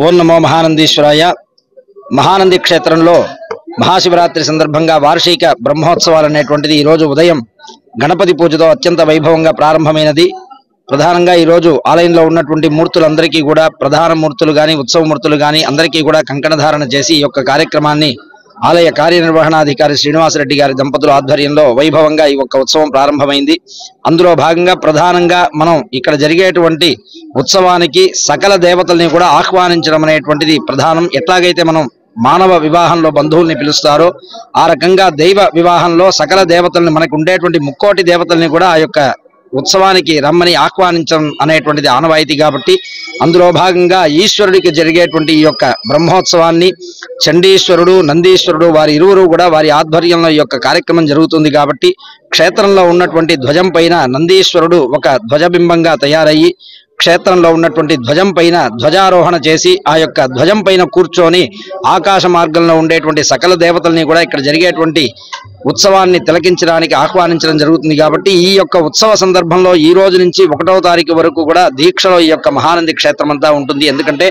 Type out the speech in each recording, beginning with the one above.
ఓం నమో మహానందీశ్వరాయ. మహానంది క్షేత్రంలో మహాశివరాత్రి సందర్భంగా వార్షిక బ్రహ్మోత్సవాలు అనేటువంటిది ఈరోజు ఉదయం గణపతి పూజతో అత్యంత వైభవంగా ప్రారంభమైనది. ప్రధానంగా ఈరోజు ఆలయంలో ఉన్నటువంటి మూర్తులందరికీ కూడా ప్రధాన మూర్తులు కానీ ఉత్సవ మూర్తులు కానీ అందరికీ కూడా కంకణధారణ చేసి ఈ యొక్క కార్యక్రమాన్ని ఆలయ కార్యనిర్వహణాధికారి శ్రీనివాసరెడ్డి గారి దంపతుల ఆధ్వర్యంలో వైభవంగా ఈ యొక్క ఉత్సవం ప్రారంభమైంది. అందులో భాగంగా ప్రధానంగా మనం ఇక్కడ జరిగేటువంటి ఉత్సవానికి సకల దేవతల్ని కూడా ఆహ్వానించడం అనేటువంటిది ప్రధానం. ఎట్లాగైతే మనం మానవ వివాహంలో బంధువుల్ని పిలుస్తారో ఆ రకంగా దైవ వివాహంలో సకల దేవతల్ని మనకు ఉండేటువంటి ముక్కోటి దేవతల్ని కూడా ఆ యొక్క ఉత్సవానికి రమ్మని ఆహ్వానించడం అనేటువంటిది ఆనవాయితీ. కాబట్టి అందులో భాగంగా ఈశ్వరుడికి జరిగేటువంటి ఈ యొక్క బ్రహ్మోత్సవాన్ని చండీశ్వరుడు నందీశ్వరుడు వారి ఇరువురు కూడా వారి ఆధ్వర్యంలో ఈ యొక్క కార్యక్రమం జరుగుతుంది. కాబట్టి క్షేత్రంలో ఉన్నటువంటి ధ్వజం పైన నందీశ్వరుడు ఒక ధ్వజబింబంగా తయారయ్యి క్షేత్రంలో ఉన్నటువంటి ధ్వజం పైన ధ్వజారోహణ చేసి ఆ యొక్క ధ్వజం పైన కూర్చొని ఆకాశ మార్గంలో ఉండేటువంటి సకల దేవతల్ని కూడా ఇక్కడ జరిగేటువంటి ఉత్సవాన్ని తిలకించడానికి ఆహ్వానించడం జరుగుతుంది. కాబట్టి ఈ యొక్క ఉత్సవ సందర్భంలో ఈ రోజు నుంచి 1వ తారీఖు వరకు కూడా దీక్షలో ఈ యొక్క మహానంది క్షేత్రం అంతా ఉంటుంది. ఎందుకంటే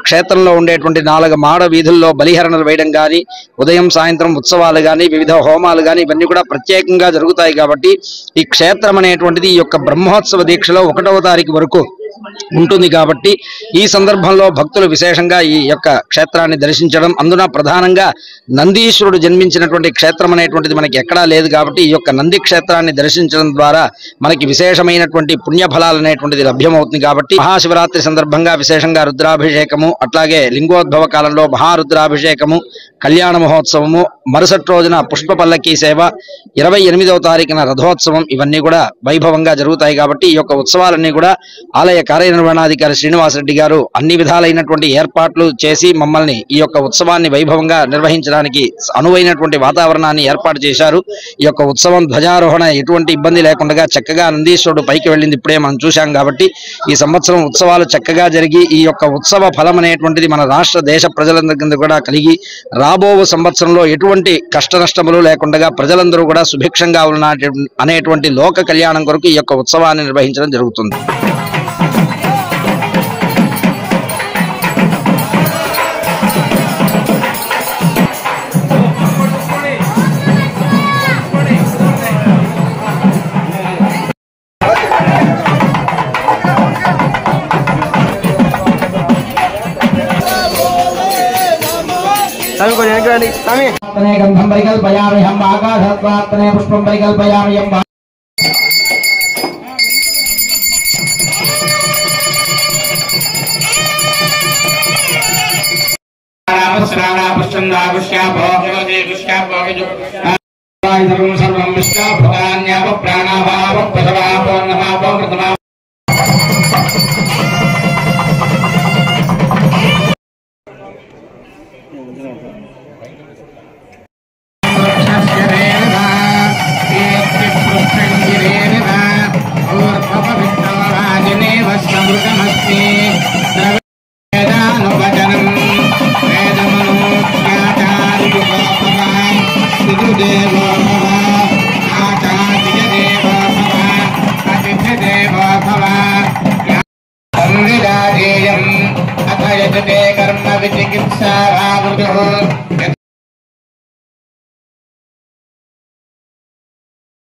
క్షేత్రంలో ఉండేటువంటి 4 మాడ వీధుల్లో బలిహరణలు వేయడం కానీ ఉదయం సాయంత్రం ఉత్సవాలు కానీ వివిధ హోమాలు కానీ ఇవన్నీ కూడా ప్రత్యేకంగా జరుగుతాయి. కాబట్టి ఈ క్షేత్రం అనేటువంటిది ఈ యొక్క బ్రహ్మోత్సవ దీక్షలో 1వ తారీఖు వరకు ఉంటుంది. కాబట్టి ఈ సందర్భంలో భక్తులు విశేషంగా ఈ యొక్క క్షేత్రాన్ని దర్శించడం, అందున ప్రధానంగా నందీశ్వరుడు జన్మించినటువంటి క్షేత్రం అనేటువంటిది మనకి ఎక్కడా లేదు. కాబట్టి ఈ యొక్క నంది క్షేత్రాన్ని దర్శించడం ద్వారా మనకి విశేషమైనటువంటి పుణ్యఫలాలు అనేటువంటిది లభ్యమవుతుంది. కాబట్టి మహాశివరాత్రి సందర్భంగా విశేషంగా రుద్రాభిషేకము, అట్లాగే లింగోద్భవ కాలంలో మహారుద్రాభిషేకము, కళ్యాణ మహోత్సవము, మరుసటి రోజున పుష్ప పల్లకీ సేవ, 28వ తారీఖున రథోత్సవం, ఇవన్నీ కూడా వైభవంగా జరుగుతాయి. కాబట్టి ఈ యొక్క ఉత్సవాలన్నీ కూడా ఆలయ కార్యనిర్వహణాధికారి శ్రీనివాసరెడ్డి గారు అన్ని విధాలైనటువంటి ఏర్పాట్లు చేసి మమ్మల్ని ఈ యొక్క ఉత్సవాన్ని వైభవంగా నిర్వహించడానికి అనువైనటువంటి వాతావరణాన్ని ఏర్పాటు చేశారు. ఈ యొక్క ఉత్సవం ధ్వజారోహణ ఎటువంటి ఇబ్బంది లేకుండా చక్కగా నందీశ్వరుడు పైకి వెళ్ళింది ఇప్పుడే మనం చూశాం. కాబట్టి ఈ సంవత్సరం ఉత్సవాలు చక్కగా జరిగి ఈ యొక్క ఉత్సవ ఫలం అనేటువంటిది మన రాష్ట్ర దేశ ప్రజలందరికీ కూడా కలిగి రాబో సంవత్సరంలో ఎటువంటి కష్ట నష్టములు లేకుండా ప్రజలందరూ కూడా సుభిక్షంగా ఉన్న అనేటువంటి లోక కళ్యాణం కొరకు ఈ యొక్క ఉత్సవాన్ని నిర్వహించడం జరుగుతుంది. गंधं परिकल्पयामि हम आकाशत्वात्तने पुष्पं परिकल्पयामि हम सर्वं विष्णाभुतान्याव प्राणाभाव प्रसवापो नमापो कृतमा कर्म विचिकित्सा